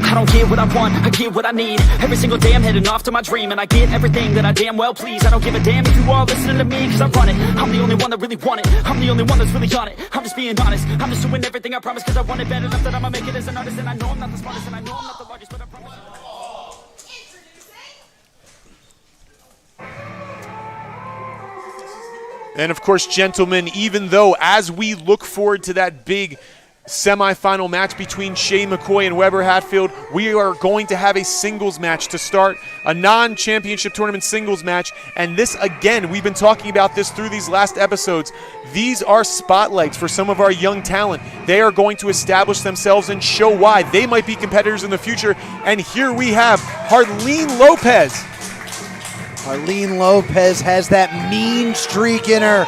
I don't get what I want, I get what I need. Every single day I'm heading off to my dream, and I get everything that I damn well please. I don't give a damn if you all listening to me, cause I run it. I'm the only one that really want it. I'm the only one that's really on it. I'm just being honest. I'm just doing everything I promise, cause I want it bad enough that I'ma make it as an artist. And I know I'm not the smartest, and I know I'm not the largest, but I promise. And of course, gentlemen, even though as we look forward to that big semifinal match between Shea McCoy and Weber Hatfield, we are going to have a singles match to start, a non-championship tournament singles match. And this, again, we've been talking about this through these last episodes. These are spotlights for some of our young talent. They are going to establish themselves and show why they might be competitors in the future. And here we have Harleen Lopez. Harleen Lopez has that mean streak in her.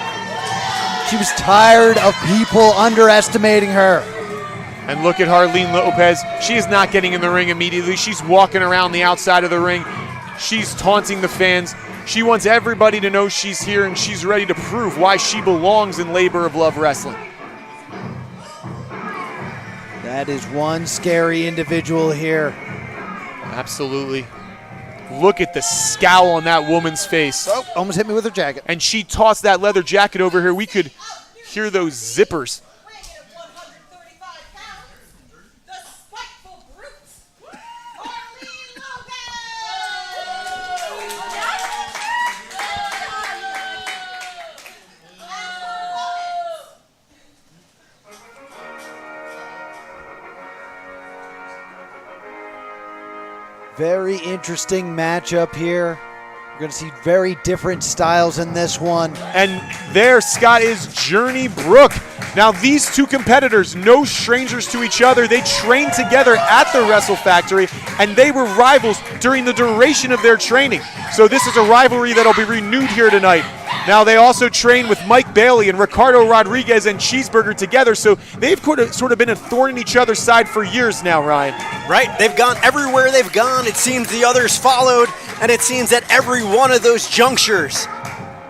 She was tired of people underestimating her. And look at Harleen Lopez. She is not getting in the ring immediately. She's walking around the outside of the ring. She's taunting the fans. She wants everybody to know she's here, and she's ready to prove why she belongs in Labor of Love Wrestling. That is one scary individual here. Absolutely. Look at the scowl on that woman's face. Oh, almost hit me with her jacket. And she tossed that leather jacket over here. We could hear those zippers. Very interesting matchup here. We're going to see very different styles in this one. And there, Scott, is Journey Burke. Now, these two competitors, no strangers to each other. They trained together at the Wrestle Factory, and they were rivals during the duration of their training. So this is a rivalry that'll be renewed here tonight. Now, they also train with Mike Bailey and Ricardo Rodriguez and Cheeseburger together, so they've sort of been a thorn in each other's side for years now, Ryan. Right, they've gone everywhere they've gone. It seems the others followed, and it seems at every one of those junctures,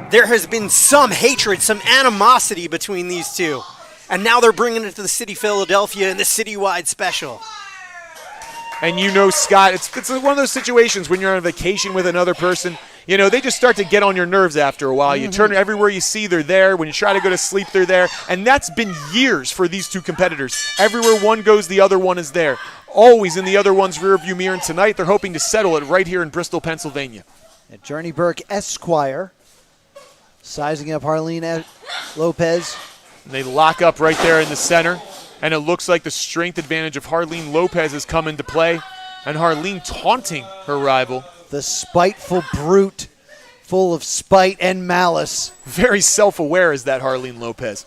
there has been some hatred, some animosity between these two. And now they're bringing it to the city Philadelphia in the Citywide special. And you know, Scott, it's one of those situations when you're on vacation with another person, you know, they just start to get on your nerves after a while. You turn everywhere you see, they're there. When you try to go to sleep, they're there. And that's been years for these two competitors. Everywhere one goes, the other one is there. Always in the other one's rearview mirror. And tonight, they're hoping to settle it right here in Bristol, Pennsylvania. And Journey Burke, Esquire, sizing up Harleen Lopez. And they lock up right there in the center. And it looks like the strength advantage of Harleen Lopez has come into play. And Harleen taunting her rival. The spiteful brute, full of spite and malice. Very self-aware is that Harleen Lopez.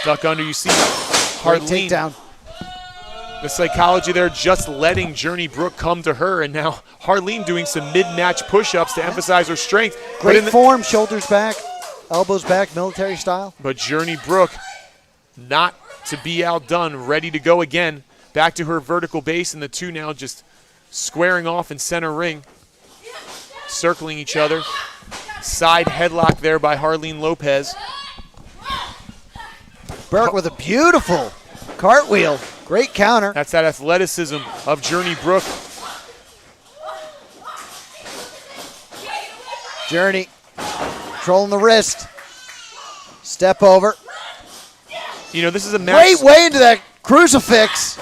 Duck under, you see Harleen. Takedown. The psychology there, just letting Journey Burke come to her, and now Harleen doing some mid-match push-ups to emphasize her strength. Great form, shoulders back, elbows back, military style. But Journey Burke not to be outdone, ready to go again. Back to her vertical base, and the two now just squaring off in center ring, circling each other. Side headlock there by Harleen Lopez. Burke with a beautiful cartwheel. Great counter. That's that athleticism of Journey Burke. Journey controlling the wrist. Step over. You know, this is a match. Great way into that crucifix.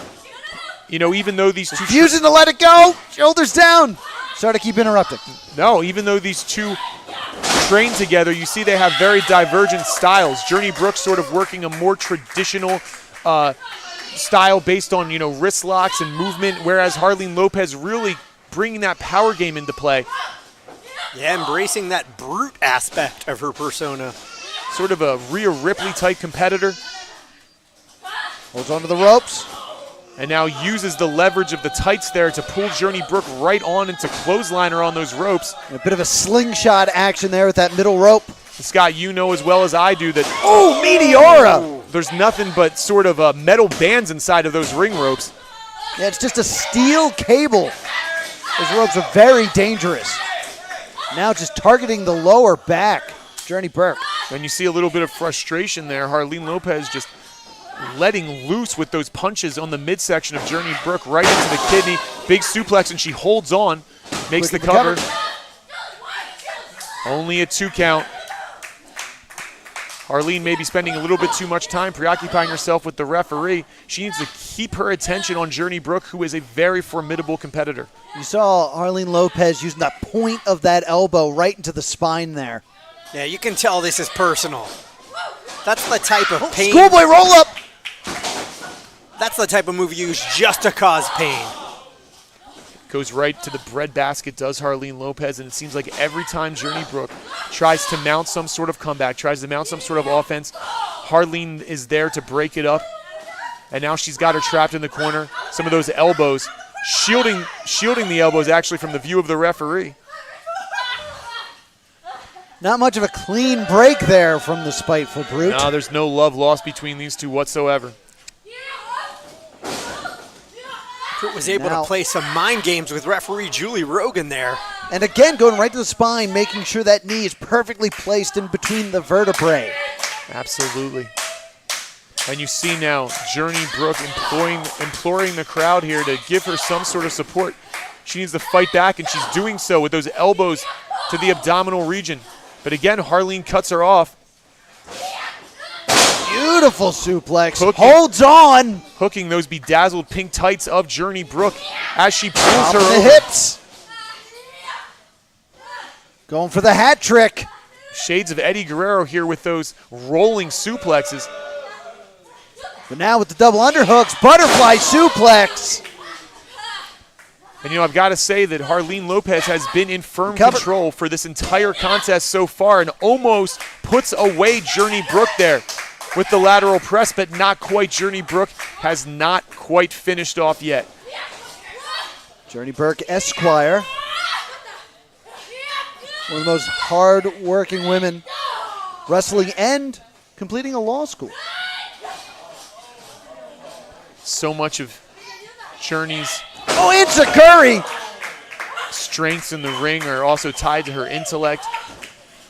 You know, even though these two... Refusing to let it go. Shoulders down. Sorry to keep interrupting. No, even though these two train together, you see they have very divergent styles. Journey Burke sort of working a more traditional style based on, you know, wrist locks and movement, whereas Harleen Lopez really bringing that power game into play. Yeah, embracing that brute aspect of her persona. Sort of a Rhea Ripley-type competitor. Holds onto the ropes. And now uses the leverage of the tights there to pull Journey Burke right on into clothesliner on those ropes. A bit of a slingshot action there with that middle rope. Scott, you know as well as I do that, oh, Meteora! There's nothing but sort of metal bands inside of those ring ropes. Yeah, it's just a steel cable. Those ropes are very dangerous. Now just targeting the lower back, Journey Burke. And you see a little bit of frustration there. Harleen Lopez just letting loose with those punches on the midsection of Journey Burke right into the kidney. Big suplex, and she holds on, makes the cover. Only a 2 count. Harleen may be spending a little bit too much time preoccupying herself with the referee. She needs to keep her attention on Journey Burke, who is a very formidable competitor. You saw Harleen Lopez using that point of that elbow right into the spine there. Yeah, you can tell this is personal. That's the type of pain. Schoolboy roll up. That's the type of move you use just to cause pain. Goes right to the breadbasket, does Harleen Lopez, and it seems like every time Journey Burke tries to mount some sort of comeback, tries to mount some sort of offense, Harleen is there to break it up. And now she's got her trapped in the corner. Some of those elbows, shielding the elbows actually from the view of the referee. Not much of a clean break there from the spiteful brute. No, there's no love lost between these two whatsoever. Brute was able to play some mind games with referee Julie Rogan there. And again, going right to the spine, making sure that knee is perfectly placed in between the vertebrae. Absolutely. And you see now Journey Burke imploring the crowd here to give her some sort of support. She needs to fight back, and she's doing so with those elbows to the abdominal region. But again, Harleen cuts her off. Beautiful suplex. Holds on. Hooking those bedazzled pink tights of Journey Burke as she pulls her over. The hips. Going for the hat trick. Shades of Eddie Guerrero here with those rolling suplexes. But now with the double underhooks, butterfly suplex. And, I've got to say that Harleen Lopez has been in firm control for this entire contest so far and almost puts away Journey Burke there with the lateral press, but not quite. Journey Burke has not quite finished off yet. Journey Burke, Esquire. One of the most hard-working women wrestling and completing a law school. So much of Journey's Curry. strengths in the ring are also tied to her intellect.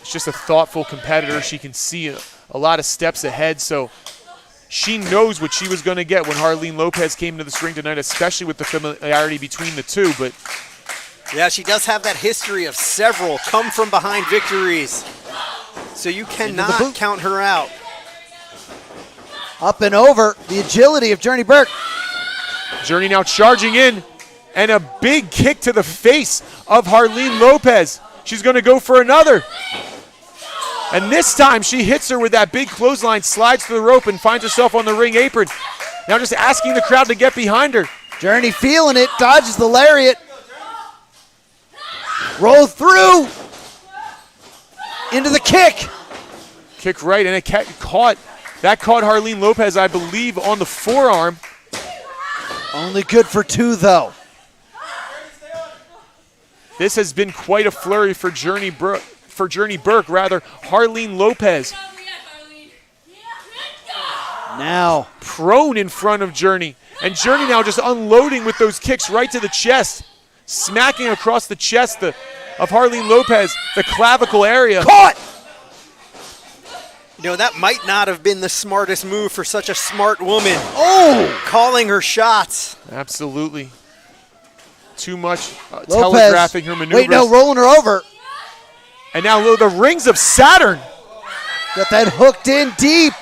She's just a thoughtful competitor. She can see a lot of steps ahead, so she knows what she was going to get when Harleen Lopez came to this ring tonight, especially with the familiarity between the two. But yeah, she does have that history of several come-from-behind victories, so you cannot count her out. Up and over, the agility of Journey Burke. Journey now charging in, and a big kick to the face of Harleen Lopez. She's going to go for another. And this time she hits her with that big clothesline, slides to the rope, and finds herself on the ring apron. Now just asking the crowd to get behind her. Journey feeling it, dodges the lariat. Roll through. Into the kick. Kick right, and it caught Harleen Lopez, I believe, on the forearm. Only good for 2, though. This has been quite a flurry for Journey Burke. Harleen Lopez. Now prone in front of Journey. And Journey now just unloading with those kicks right to the chest. Smacking across the chest of Harleen Lopez, the clavicle area. Caught! That might not have been the smartest move for such a smart woman. Oh! Calling her shots. Absolutely. Too much telegraphing her maneuvers. Wait, no, rolling her over. And now the rings of Saturn. Got that hooked in deep.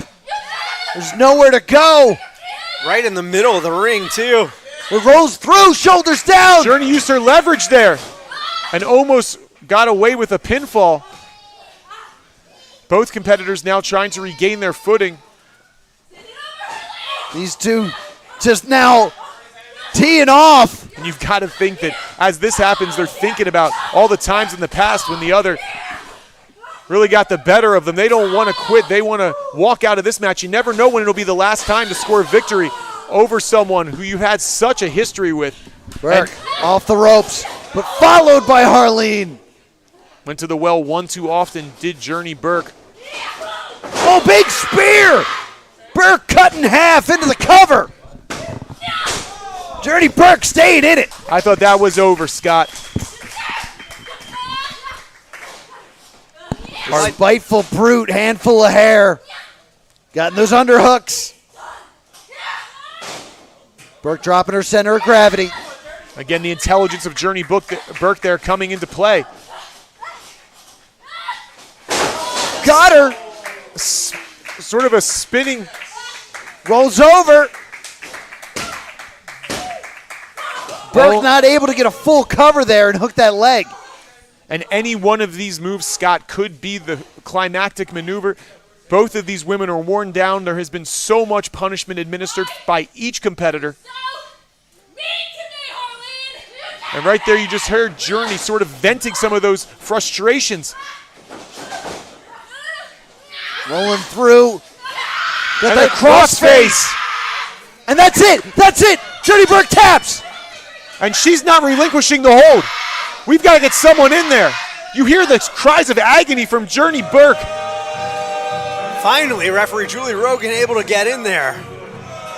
There's nowhere to go. Right in the middle of the ring, too. It rolls through, shoulders down. Journey used her leverage there and almost got away with a pinfall. Both competitors now trying to regain their footing. These two just now teeing off. And you've got to think that as this happens, they're thinking about all the times in the past when the other really got the better of them. They don't want to quit. They want to walk out of this match. You never know when it'll be the last time to score a victory over someone who you had such a history with. Burke off the ropes, but followed by Harleen. Went to the well one too often, did Journey Burke. Oh, big spear! Burke cut in half into the cover. Journey Burke stayed in it. I thought that was over, Scott. Spiteful brute, handful of hair. Got in those underhooks. Burke dropping her center of gravity. Again, the intelligence of Journey Burke there coming into play. Got her. Sort of a spinning. Rolls over. Burke not able to get a full cover there and hook that leg. And any one of these moves, Scott, could be the climactic maneuver. Both of these women are worn down. There has been so much punishment administered by each competitor. And right there you just heard Journey sort of venting some of those frustrations. Rolling through. Got And that a crossface. And that's it. That's it. Journey Burke taps. And she's not relinquishing the hold. We've got to get someone in there. You hear the cries of agony from Journey Burke. Finally, referee Julie Rogan able to get in there.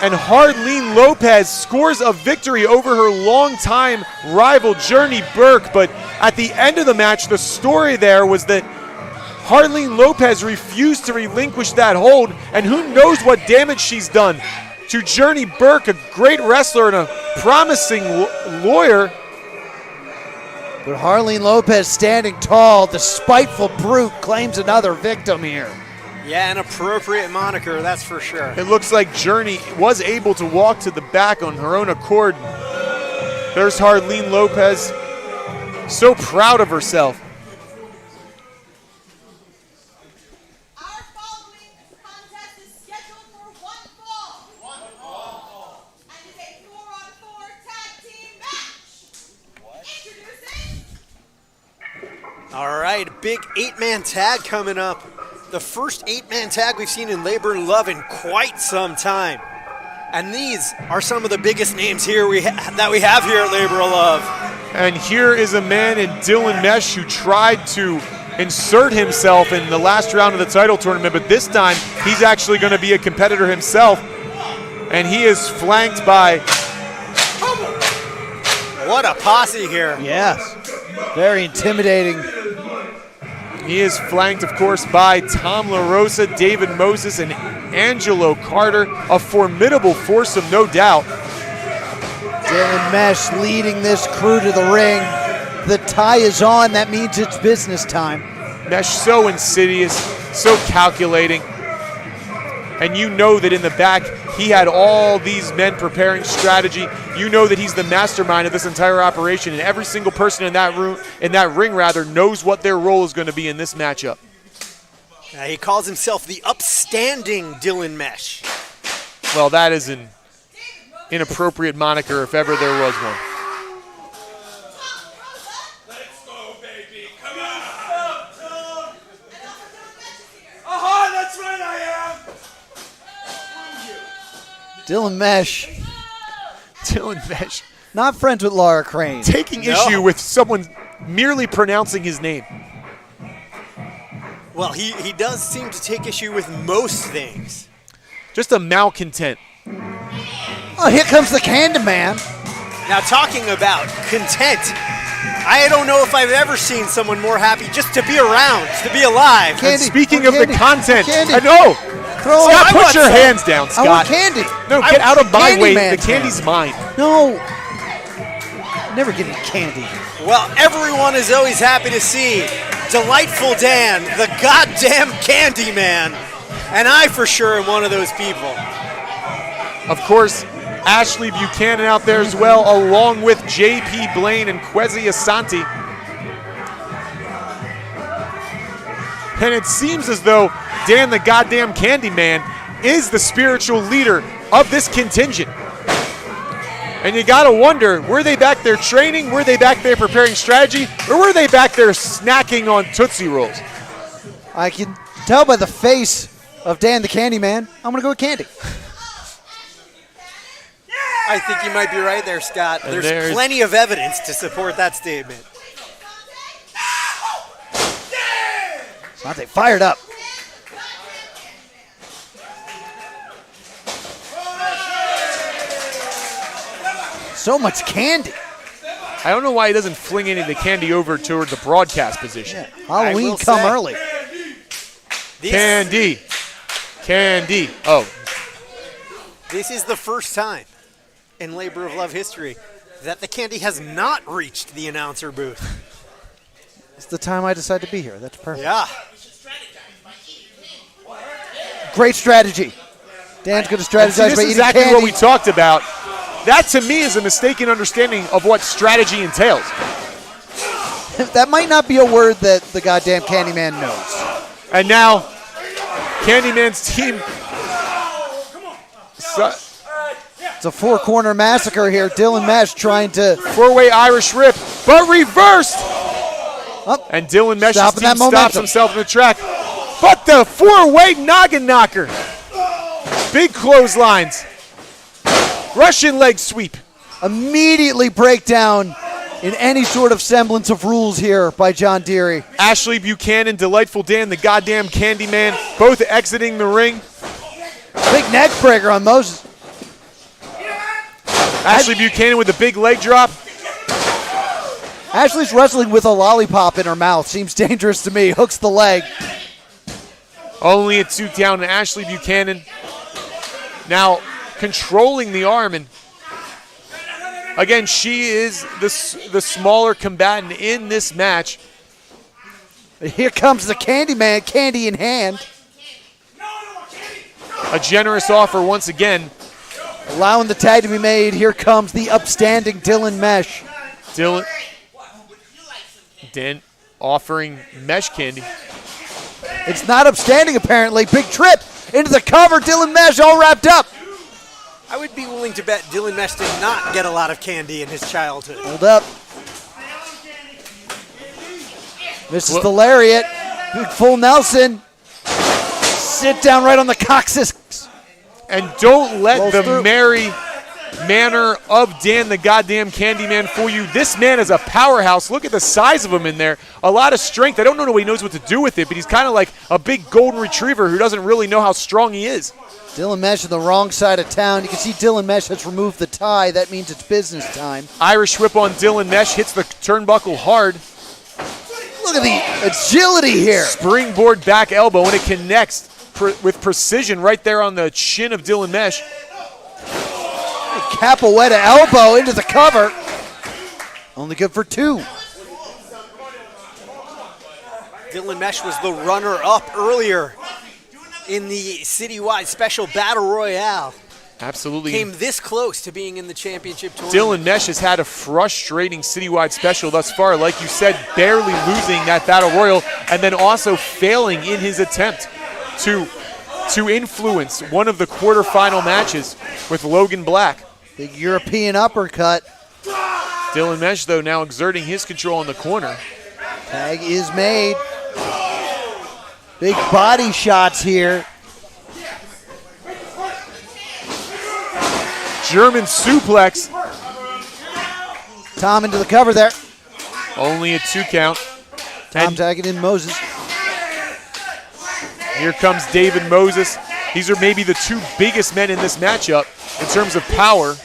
And Harleen Lopez scores a victory over her longtime rival Journey Burke. But at the end of the match, the story there was that Harleen Lopez refused to relinquish that hold, and who knows what damage she's done to Journey Burke, a great wrestler and a promising lawyer. But Harleen Lopez standing tall, the spiteful brute, claims another victim here. Yeah, an appropriate moniker, that's for sure. It looks like Journey was able to walk to the back on her own accord. There's Harleen Lopez, so proud of herself. Our following contest is scheduled for one fall. And is a 4-on-4 tag team match. Introducing. All right, big 8-man tag coming up. The first 8-man tag we've seen in Labor and Love in quite some time. And these are some of the biggest names here that we have here at Labor and Love. And here is a man in Dylan Mesh who tried to insert himself in the last round of the title tournament, but this time he's actually going to be a competitor himself. And he is flanked by... What a posse here. Yes, very intimidating. He is flanked, of course, by Tom LaRosa, David Moses, and Angelo Carter. A formidable foursome, no doubt. Dylan Mesh leading this crew to the ring. The tie is on. That means it's business time. Mesh so insidious, so calculating. And you know that in the back, he had all these men preparing strategy. You know that he's the mastermind of this entire operation, and every single person in that ring, knows what their role is going to be in this matchup. He calls himself the upstanding Dylan Mesh. Well, that is an inappropriate moniker if ever there was one. Let's go, baby. Come on. Aha, that's right, I am. Dylan Mesh, Dylan Mesh not friends with Laura Crane. taking issue with someone merely pronouncing his name. Well, he does seem to take issue with most things. Just a malcontent. Oh, here comes the Candyman. Now, talking about content, I don't know if I've ever seen someone more happy just to be around, to be alive. Candy. And speaking Oh, of the candy. content, Candy. I know. Throw Scott, I put want your some. hands down, I want Scott. candy. No, get out of my way. Candyman's The candy's mine. No. Never getting candy. Well, everyone is always happy to see Delightful Dan, the goddamn candy man. And I for sure am one of those people. Of course, Ashley Buchanan out there as well, along with JP Blaine and Kwesi Asante. And it seems as though Dan the goddamn Candyman is the spiritual leader of this contingent. And you gotta wonder, were they back there training? Were they back there preparing strategy? Or were they back there snacking on Tootsie Rolls? I can tell by the face of Dan the Candyman, I'm going to go with candy. I think you might be right there, Scott. And There's there's- plenty of evidence to support that statement. Asante fired up. So much candy. I don't know why he doesn't fling any of the candy over toward the broadcast position. Halloween will come say- early. Candy. Oh, This is the first time in Labor of Love history that the candy has not reached the announcer booth. It's the time I decide to be here. That's perfect. Yeah. Great strategy. Dan's going to strategize See, this by is eating exactly candy. what we talked about. That, to me, is a mistaken understanding of what strategy entails. That might not be a word that the goddamn Candyman knows. And now, Candyman's team. It's a four-corner massacre here. Dylan Mesh trying to... Four-way Irish rip, but reversed. Oh, And Dylan Mesh's stopping team that stops momentum. himself in the track. But the four-way noggin knocker. Big clotheslines. Russian leg sweep. immediately break down in any sort of semblance of rules here by John Deere. Ashley Buchanan, Delightful Dan, the goddamn Candyman, both exiting the ring. Big neck breaker on Moses. Ashley Buchanan with a big leg drop. Ashley's wrestling with a lollipop in her mouth. Seems dangerous to me. Hooks the leg. Only a 2 count, and Ashley Buchanan now controlling the arm. And again, she is the smaller combatant in this match. Here comes the Candyman, candy in hand. A generous offer once again. Allowing the tag to be made. Here comes the upstanding Dylan Mesh. Dylan Dan offering Mesh candy. It's not upstanding apparently. Big trip into the cover. Dylan Mesh all wrapped up. I would be willing to bet Dylan Mesh did not get a lot of candy in his childhood. Hold up. Misses the lariat. Big full Nelson. Sit down right on the coccyx. And don't let Rolls the through. merry manner of Dan the goddamn Candyman fool you. This man is a powerhouse. Look at the size of him in there. A lot of strength. I don't know if he knows what to do with it, but he's kind of like a big golden retriever who doesn't really know how strong he is. Dylan Mesh on the wrong side of town. You can see Dylan Mesh has removed the tie. That means it's business time. Irish whip on Dylan Mesh, hits the turnbuckle hard. Look at the agility here. Springboard back elbow, and it connects with precision right there on the chin of Dylan Mesh. Capoeira elbow into the cover. Only good for 2. Dylan Mesh was the runner-up earlier in the Citywide Special Battle Royale. Absolutely. Came this close to being in the championship tournament. Dylan Mesh has had a frustrating Citywide Special thus far. Like you said, barely losing that Battle Royal and then also failing in his attempt to influence one of the quarterfinal matches with Logan Black. Big European uppercut. Dylan Mesh, though, now exerting his control in the corner. Tag is made. Big body shots here. German suplex. Tom into the cover there. Only a 2 count. Tom And tagging in Moses. here comes David Moses. These are maybe the 2 biggest men in this matchup in terms of power.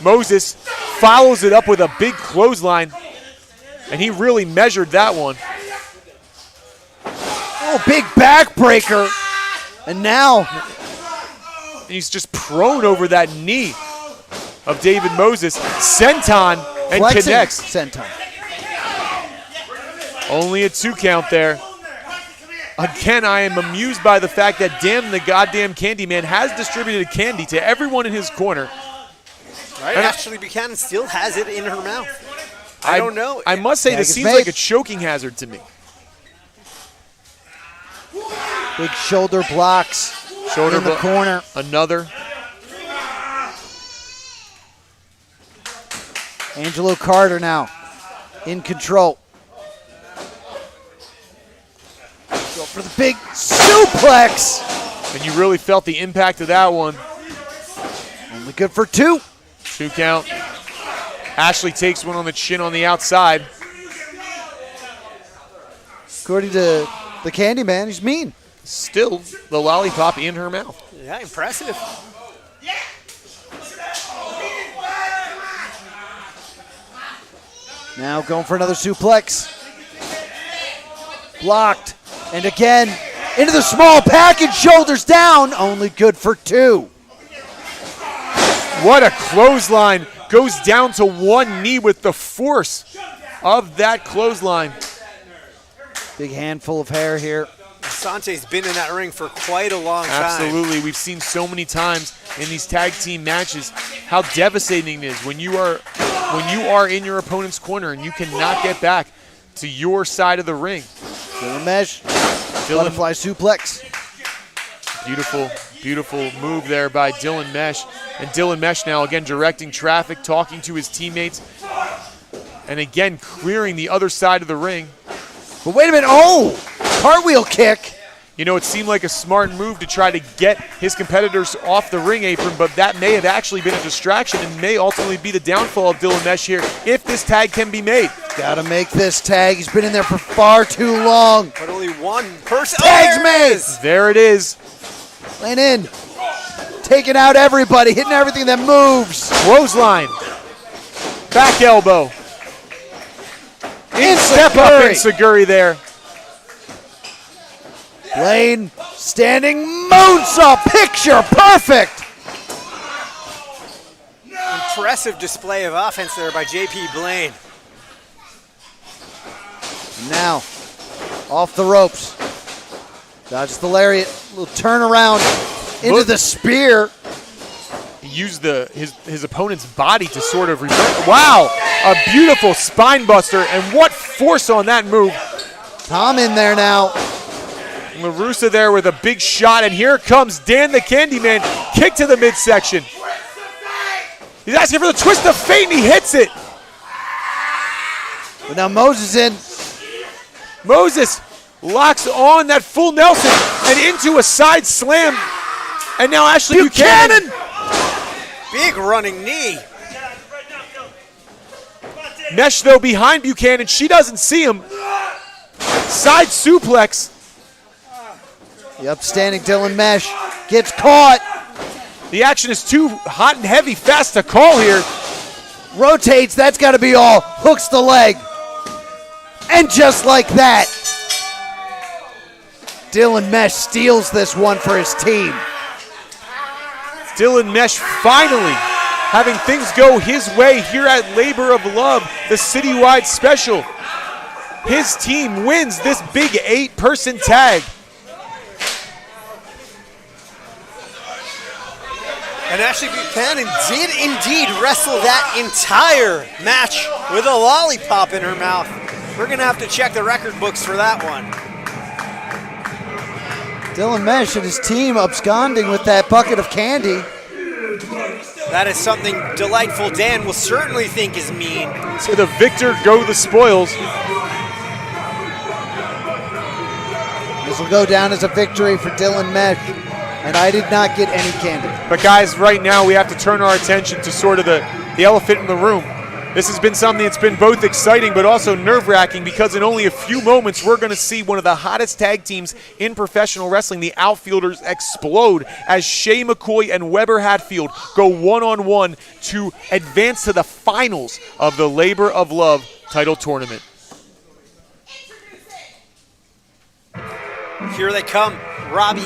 Moses follows it up with a big clothesline, and he really measured that one. Oh, big backbreaker. And now He's just prone over that knee of David Moses. Senton and flexing connects. senton. Only a 2 count there. Again, I am amused by the fact that Dan the goddamn Candyman has distributed candy to everyone in his corner. Right? Ashley Buchanan still has it in her mouth. I don't know. I must say, Tag this is seems made. like a choking hazard to me. Big shoulder blocks Shoulder in the blo- corner. Another. Angelo Carter now in control. Go for the big suplex. And you really felt the impact of that one. Only good for 2. 2 count. Ashley takes one on the chin on the outside. According to the Candyman, he's mean. Still the lollipop in her mouth. Yeah, impressive. Now going for another suplex. Blocked. And again, into the small package, shoulders down. Only good for 2. What a clothesline. Goes down to one knee with the force of that clothesline. Big handful of hair here. Asante's been in that ring for quite a long time. Absolutely. We've seen so many times in these tag team matches how devastating it is when you are in your opponent's corner and you cannot get back to your side of the ring. Dylan Mesh. Butterfly suplex. Beautiful, beautiful move there by Dylan Mesh. And Dylan Mesh now again directing traffic, talking to his teammates, and again clearing the other side of the ring. But wait a minute. Oh! Cartwheel kick. You know, it seemed like a smart move to try to get his competitors off the ring apron, but that may have actually been a distraction and may ultimately be the downfall of Dylan Mesh here if this tag can be made. Gotta make this tag. He's been in there for far too long. But only one person. Tag's there made. it is. There it is. Laying in. Taking out everybody. Hitting everything that moves. Clothesline. Back elbow. Step up Insaguri there. Blaine standing moonsault. Picture perfect. Impressive display of offense there by JP Blaine. Now, off the ropes. Dodges the lariat. Little turnaround into the spear. He used his opponent's body to sort of revert. Wow, a beautiful spine buster, and what force on that move. Tom in there now. LaRosa there with a big shot, and here comes Dan the Candyman. Kick to the midsection. He's asking for the twist of fate, and he hits it. But now Moses in. Moses locks on that full Nelson and into a side slam. And now Ashley Buchanan. Big running knee. Mesh, though, behind Buchanan. She doesn't see him. Side suplex. The upstanding Dylan Mesh gets caught. The action is too hot and heavy, fast to call here. Rotates, that's got to be all. Hooks the leg. And just like that, Dylan Mesh steals this one for his team. Dylan Mesh finally having things go his way here at Labor of Love, the Citywide Special. His team wins this big 8-person tag. And Ashley Buchanan did indeed wrestle that entire match with a lollipop in her mouth. We're going to have to check the record books for that one. Dylan Mesh and his team absconding with that bucket of candy. That is something Delightful Dan will certainly think is mean. So the victor go the spoils. This will go down as a victory for Dylan Mesh. And I did not get any candy. But guys, right now we have to turn our attention to sort of the elephant in the room. This has been something that's been both exciting but also nerve-wracking because in only a few moments we're going to see one of the hottest tag teams in professional wrestling, the Outfielders, explode as Shea McCoy and Weber Hatfield go one-on-one to advance to the finals of the Labor of Love title tournament. Here they come, Robbie.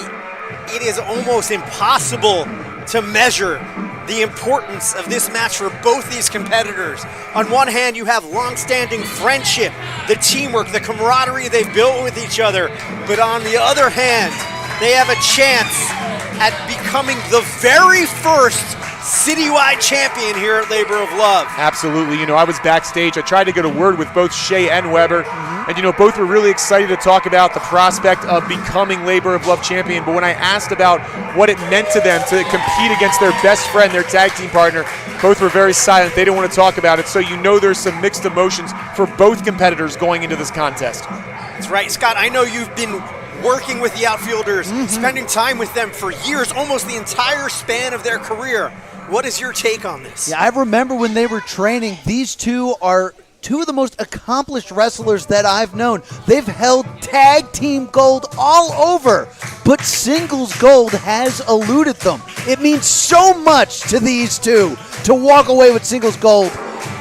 It is almost impossible to measure the importance of this match for both these competitors. On one hand, you have long-standing friendship, the teamwork, the camaraderie they've built with each other. But on the other hand, they have a chance at becoming the very first Citywide champion here at Labor of Love. Absolutely. You know, I was backstage. I tried to get a word with both Shea and Weber. And, you know, both were really excited to talk about the prospect of becoming Labor of Love champion. But when I asked about what it meant to them to compete against their best friend, their tag team partner, both were very silent. They didn't want to talk about it. So you know there's some mixed emotions for both competitors going into this contest. That's right. Scott, I know you've been working with the Outfielders, spending time with them for years, almost the entire span of their career. What is your take on this? Yeah, I remember when they were training, these two are two of the most accomplished wrestlers that I've known. They've held tag team gold all over, but singles gold has eluded them. It means so much to these two to walk away with singles gold,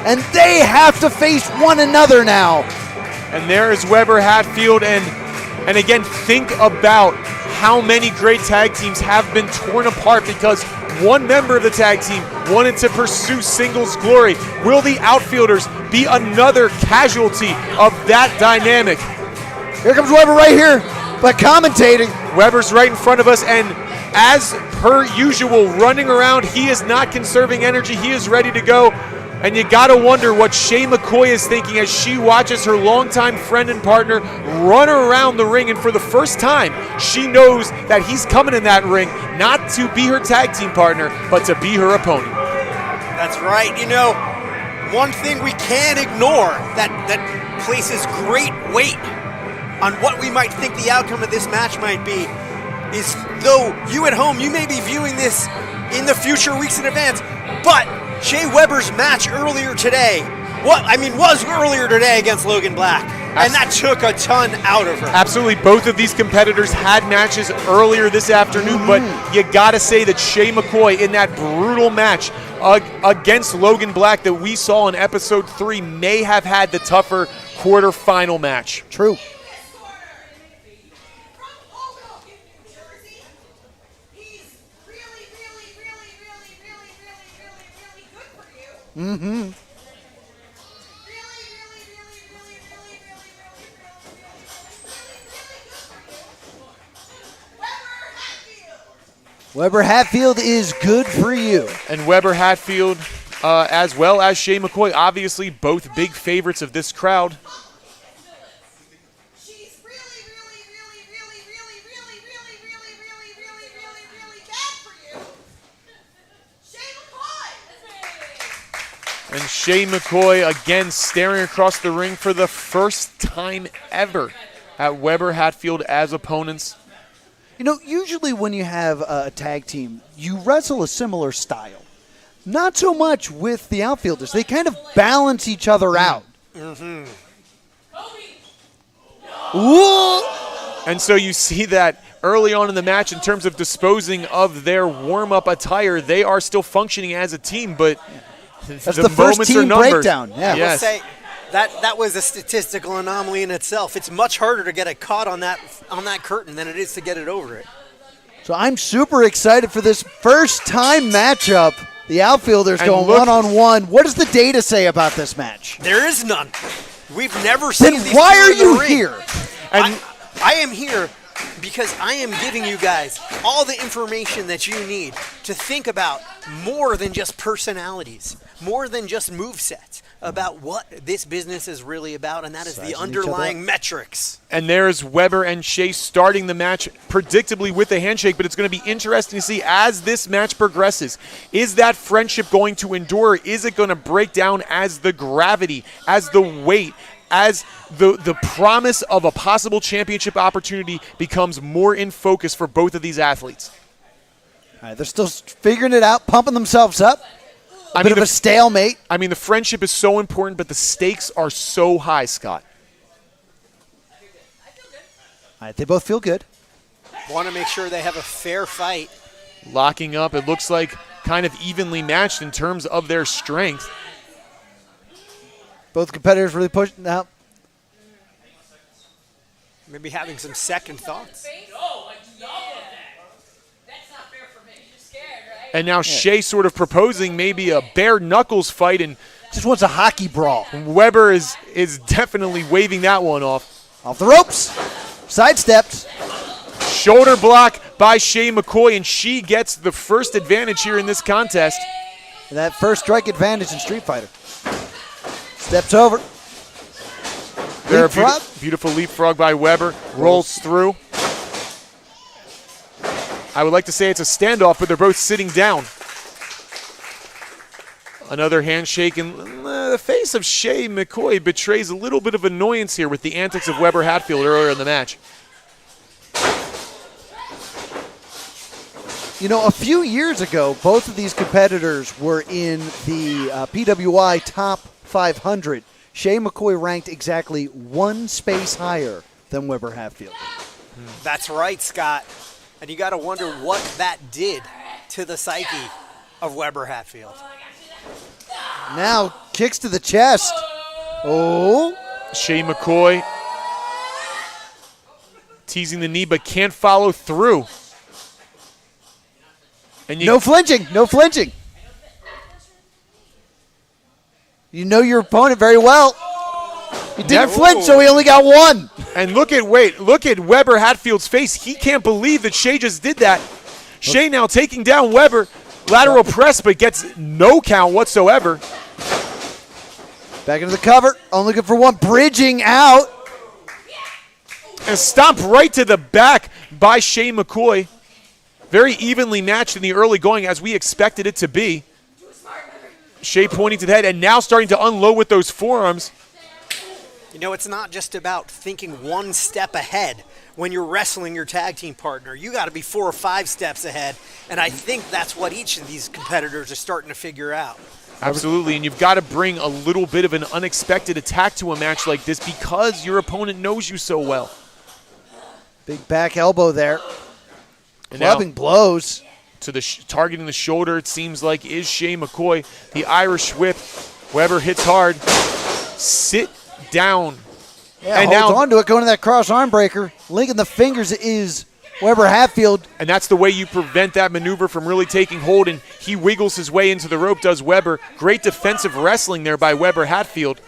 and they have to face one another now. And there is Weber Hatfield, and again, think about how many great tag teams have been torn apart because one member of the tag team wanted to pursue singles glory. Will the outfielders be another casualty of that dynamic? Here comes Weber right here, but commentating. Weber's right in front of us, and as per usual, running around, he is not conserving energy. He is ready to go. And you got to wonder what Shea McCoy is thinking as she watches her longtime friend and partner run around the ring. And for the first time, she knows that he's coming in that ring not to be her tag team partner, but to be her opponent. That's right. You know, one thing we can't ignore that places great weight on what we might think the outcome of this match might be is, though you at home, you may be viewing this in the future weeks in advance, but Shea Weber's match earlier today, was earlier today against Logan Black, and that took a ton out of her. Absolutely. Both of these competitors had matches earlier this afternoon, but you got to say that Shea McCoy in that brutal match against Logan Black that we saw in episode 3 may have had the tougher quarterfinal match. True. Mm-hmm. Weber Hatfield is good for you. And Weber Hatfield, as well as Shea McCoy, obviously both big favorites of this crowd. She's really bad for you. Shea McCoy. And Shea McCoy again staring across the ring for the first time ever at Weber Hatfield as opponents. You know, usually when you have a tag team, you wrestle a similar style. Not so much with the outfielders. They kind of balance each other out. Mm-hmm. Whoa! And so you see that early on in the match in terms of disposing of their warm-up attire, they are still functioning as a team, but that's the first team breakdown. Yeah. Yes. I will say that was a statistical anomaly in itself. It's much harder to get it caught on that curtain than it is to get it over it. So I'm super excited for this first-time matchup. The outfielders going one-on-one. What does the data say about this match? There is none. We've never seen these. Then why are you ring. here? And I am here because I am giving you guys all the information that you need to think about more than just personalities, more than just movesets, about what this business is really about, and that is the underlying metrics. And there's Weber and Shea starting the match predictably with a handshake, but it's going to be interesting to see as this match progresses. Is that friendship going to endure? Is it going to break down as the gravity, as the weight, as the promise of a possible championship opportunity becomes more in focus for both of these athletes? All right, they're still figuring it out, pumping themselves up. A bit of a stalemate. I mean, the friendship is so important, but the stakes are so high, Scott. All right, they both feel good. Want to make sure they have a fair fight. Locking up, it looks like kind of evenly matched in terms of their strength. Both competitors really pushing out. Maybe having some second thoughts. And now Shea sort of proposing maybe a bare knuckles fight, and just wants a hockey brawl. Weber is definitely waving that one off. Off the ropes. Sidestepped. Shoulder block by Shea McCoy, and she gets the first advantage here in this contest. That first strike advantage in Street Fighter. Steps over. Leapfrog. Beautiful leapfrog by Weber. Rolls through. I would like to say it's a standoff, but they're both sitting down. Another handshake, and the face of Shea McCoy betrays a little bit of annoyance here with the antics of Weber Hatfield earlier in the match. You know, a few years ago, both of these competitors were in the PWI Top 500. Shea McCoy ranked exactly one space higher than Weber Hatfield. That's right, Scott. And you got to wonder what that did to the psyche of Weber Hatfield. Now, kicks to the chest. Oh. Shea McCoy teasing the knee, but can't follow through. And No flinching. No flinching. You know your opponent very well. He didn't flinch, so he only got one. And look at Weber Hatfield's face. He can't believe that Shea just did that. Shea now taking down Weber. Lateral press, but gets no count whatsoever. Back into the cover. Only good for one. Bridging out. And stomped right to the back by Shea McCoy. Very evenly matched in the early going, as we expected it to be. Shea pointing to the head and now starting to unload with those forearms. You know, it's not just about thinking one step ahead when you're wrestling your tag team partner. You got to be 4 or 5 steps ahead, and I think that's what each of these competitors are starting to figure out. Absolutely, and you've got to bring a little bit of an unexpected attack to a match like this because your opponent knows you so well. Big back elbow there. And now, Clubbing blows. to the targeting the shoulder, it seems like, is Shea McCoy. The Irish whip. Weber hits hard. Sit down. Yeah, and holds now, on to it, going to that cross arm breaker. Linking the fingers is Weber Hatfield. and that's the way you prevent that maneuver from really taking hold, and he wiggles his way into the rope, does Weber. Great defensive wrestling there by Weber Hatfield.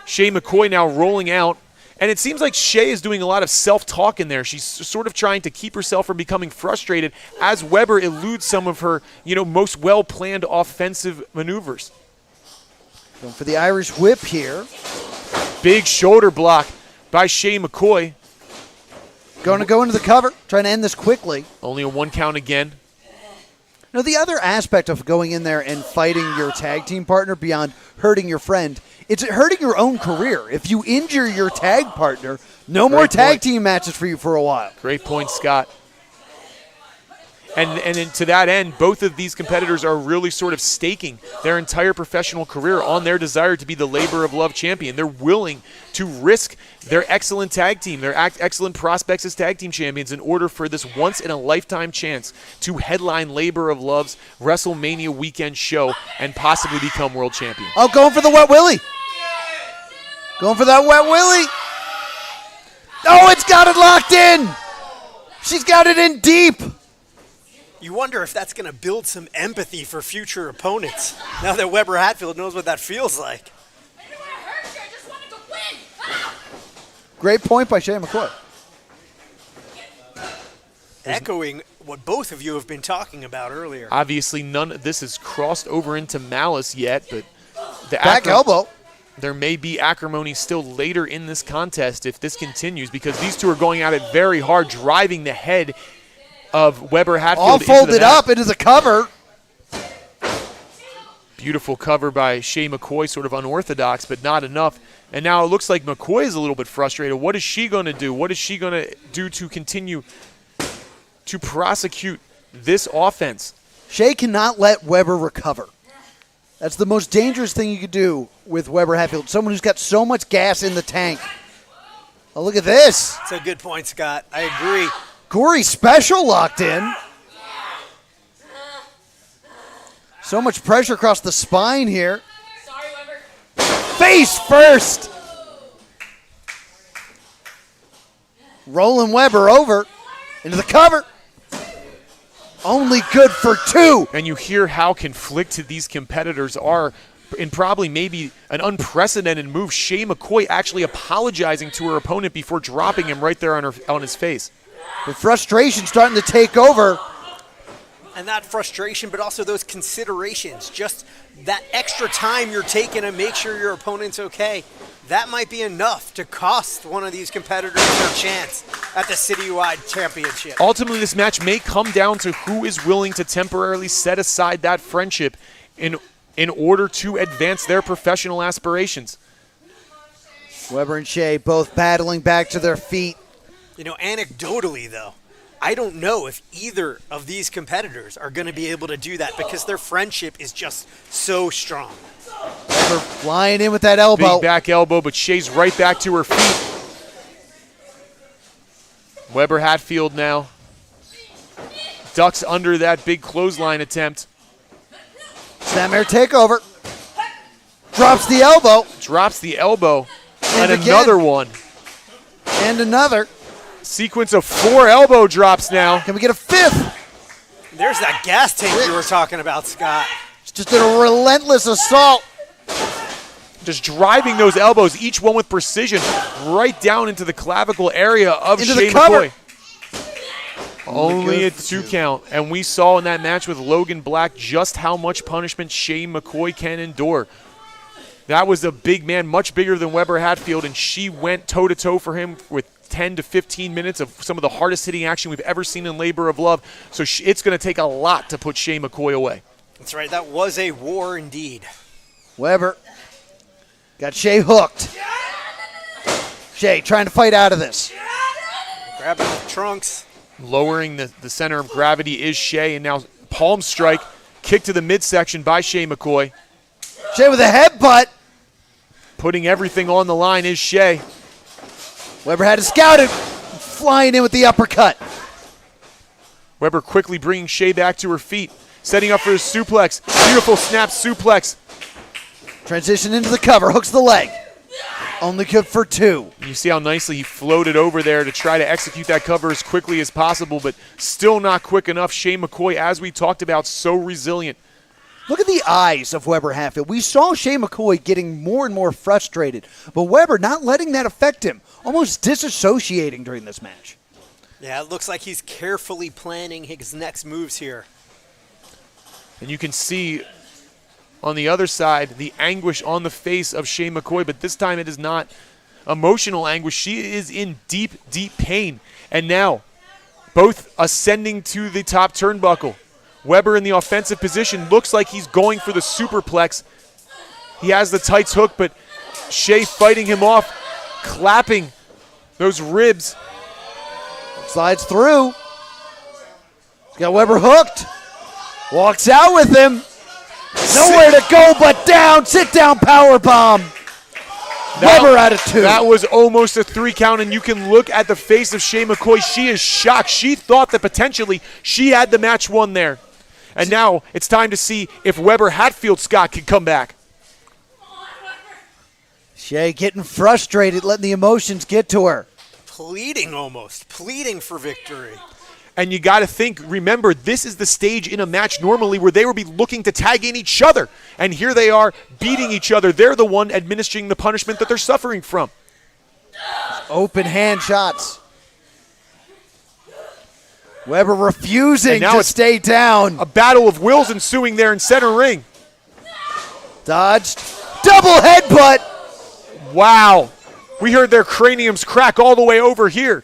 Shea McCoy now rolling out. And it seems like Shea is doing a lot of self-talk in there. She's sort of trying to keep herself from becoming frustrated as Weber eludes some of her, most well-planned offensive maneuvers. Going for the Irish whip here. Big shoulder block by Shea McCoy. Going to go into the cover, trying to end this quickly. Only a 1 count again. Now, the other aspect of going in there and fighting your tag team partner beyond hurting your friend, it's hurting your own career. If you injure your tag partner, no more tag team matches for you for a while. Great point, Scott. And to that end, both of these competitors are really sort of staking their entire professional career on their desire to be the labor of love champion. They're willing to risk their excellent tag team, their excellent prospects as tag team champions in order for this once-in-a-lifetime chance to headline Labor of Love's WrestleMania weekend show and possibly become world champion. Oh, going for the wet willy. Going for that wet willy. Oh, it's got it locked in. She's got it in deep. You wonder if that's going to build some empathy for future opponents now that Weber Hatfield knows what that feels like. I didn't want to hurt you. I just wanted to win. Ah! Great point by Shea McCoy. Echoing what both of you have been talking about earlier. Obviously, none of this has crossed over into malice yet, but the Back elbow. There may be acrimony still later in this contest if this continues because these two are going at it very hard, driving the head of Weber Hatfield all into folded the mat. up into the cover. Beautiful cover by Shea McCoy, sort of unorthodox, but not enough. And now it looks like McCoy is a little bit frustrated. What is she going to do? What is she going to do to continue to prosecute this offense? Shea cannot let Weber recover. That's the most dangerous thing you could do with Weber Hatfield. Someone who's got so much gas in the tank. Oh, look at this. That's a good point, Scott. I agree. Gory special locked in. So much pressure across the spine here. Sorry, Weber. Face first. Rolling Weber over into the cover. Only good for 2. And you hear how conflicted these competitors are in probably maybe an unprecedented move. Shea McCoy actually apologizing to her opponent before dropping him right there on his face. The frustration starting to take over. And that frustration, but also those considerations, just that extra time you're taking to make sure your opponent's okay, that might be enough to cost one of these competitors their chance at the Citywide Championship. Ultimately, this match may come down to who is willing to temporarily set aside that friendship in order to advance their professional aspirations. Weber and Shea both battling back to their feet. You know, anecdotally, though, I don't know if either of these competitors are going to be able to do that because their friendship is just so strong. Weber flying in with that elbow. Big back elbow, but Shea's right back to her feet. Weber Hatfield now ducks under that big clothesline attempt. Snapmare takeover. Drops the elbow. Drops the elbow. And again. another one. And another. Sequence of 4 elbow drops now. Can we get a 5th? There's that gas tank you were talking about, Scott. It's just a relentless assault. Just driving those elbows, each one with precision, right down into the clavicle area of Into Shea the cover. McCoy. Only a 2 count. And we saw in that match with Logan Black just how much punishment Shea McCoy can endure. That was a big man, much bigger than Weber Hatfield, and she went toe-to-toe for him with 10 to 15 minutes of some of the hardest hitting action we've ever seen in Labor of Love. So it's going to take a lot to put Shea McCoy away. That's right. That was a war indeed. Weber got Shea hooked. Shea trying to fight out of this. Grabbing the trunks. Lowering the center of gravity is Shea, and now palm strike, kick to the midsection by Shea McCoy. Shea with a headbutt. Putting everything on the line is Shea. Weber had it scouted. Flying in with the uppercut. Weber quickly bringing Shea back to her feet, setting up for the suplex. Beautiful snap suplex. Transition into the cover, hooks the leg. Only good for 2. You see how nicely he floated over there to try to execute that cover as quickly as possible, but still not quick enough. Shea McCoy, as we talked about, so resilient. Look at the eyes of Weber Hatfield. We saw Shea McCoy getting more and more frustrated, but Weber not letting that affect him, almost disassociating during this match. Yeah, it looks like he's carefully planning his next moves here. And you can see on the other side the anguish on the face of Shea McCoy, but this time it is not emotional anguish. She is in deep, deep pain. And now, both ascending to the top turnbuckle. Weber in the offensive position, looks like he's going for the superplex. He has the tights hook, but Shea fighting him off, clapping those ribs. Slides through. He's got Weber hooked. Walks out with him. Nowhere to go but down. Sit down power bomb. Weber out of 2. That was almost a 3 count, and you can look at the face of Shea McCoy. She is shocked. She thought that potentially she had the match won there. And now it's time to see if Weber Hatfield Scott can come back. Shea getting frustrated, letting the emotions get to her. Pleading almost. Pleading for victory. And you got to think, remember, this is the stage in a match normally where they would be looking to tag in each other. And here they are beating each other. They're the one administering the punishment that they're suffering from. Open hand shots. Weber refusing to stay down. A battle of wills ensuing there in center ring. Dodged. Double headbutt. Wow. We heard their craniums crack all the way over here.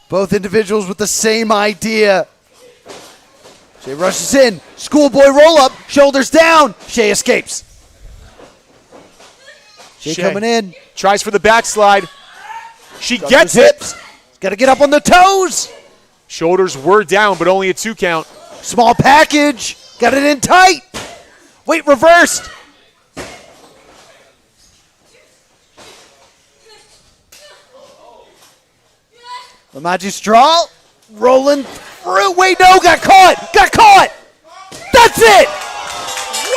Both individuals with the same idea. Shea rushes in. Schoolboy roll up. Shoulders down. Shea escapes. Shea coming in. Tries for the backslide. She Drops gets his it. hips. Got to get up on the toes. Shoulders were down, but only a 2 count. Small package. Got it in tight. Wait, reversed. The Magistral rolling through. Wait, no, got caught. Got caught. That's it.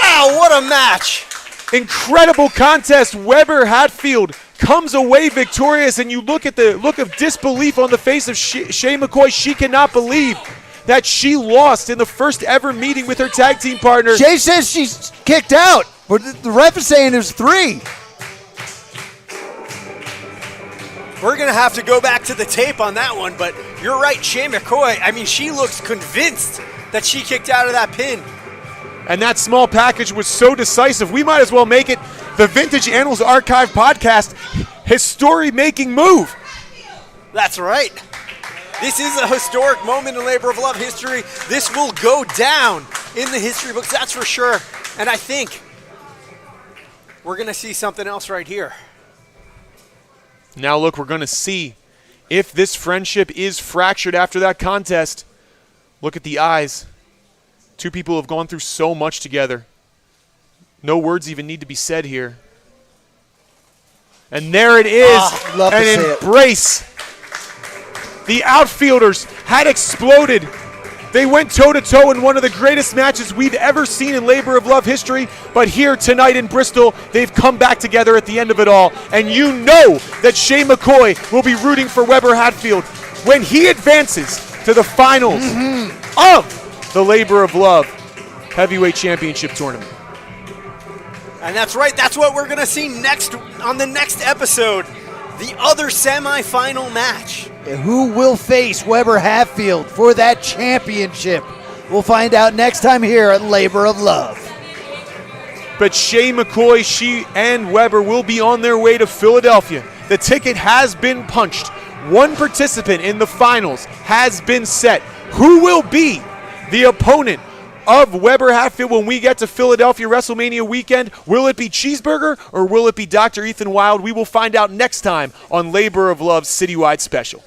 Wow, what a match. Incredible contest. Weber Hatfield comes away victorious, and you look at the look of disbelief on the face of Shea McCoy. She cannot believe that she lost in the first ever meeting with her tag team partner. Shea says she's kicked out, but the ref is saying there's 3. We're going to have to go back to the tape on that one, but you're right, Shea McCoy. I mean, she looks convinced that she kicked out of that pin. And that small package was so decisive, we might as well make it the Vintage Annals Archive podcast history-making move. That's right. This is a historic moment in Labor of Love history. This will go down in the history books, that's for sure. And I think we're going to see something else right here. Now look, we're going to see if this friendship is fractured after that contest. Look at the eyes. 2 people have gone through so much together. No words even need to be said here. And there it is, an embrace. The outfielders had exploded. They went toe-to-toe in one of the greatest matches we've ever seen in Labor of Love history. But here tonight in Bristol, they've come back together at the end of it all. And you know that Shea McCoy will be rooting for Weber Hatfield when he advances to the finals of the Labor of Love Heavyweight Championship Tournament. And that's right, that's what we're going to see next on the next episode, the other semifinal match. Who will face Weber Hatfield for that championship? We'll find out next time here at Labor of Love. But Shea, McCoy, she and Weber will be on their way to Philadelphia. The ticket has been punched. One participant in the finals has been set. Who will be the opponent of Weber Hatfield when we get to Philadelphia WrestleMania weekend? Will it be Cheeseburger or will it be Dr. Ethan Wilde? We will find out next time on Labor of Love's Citywide Special.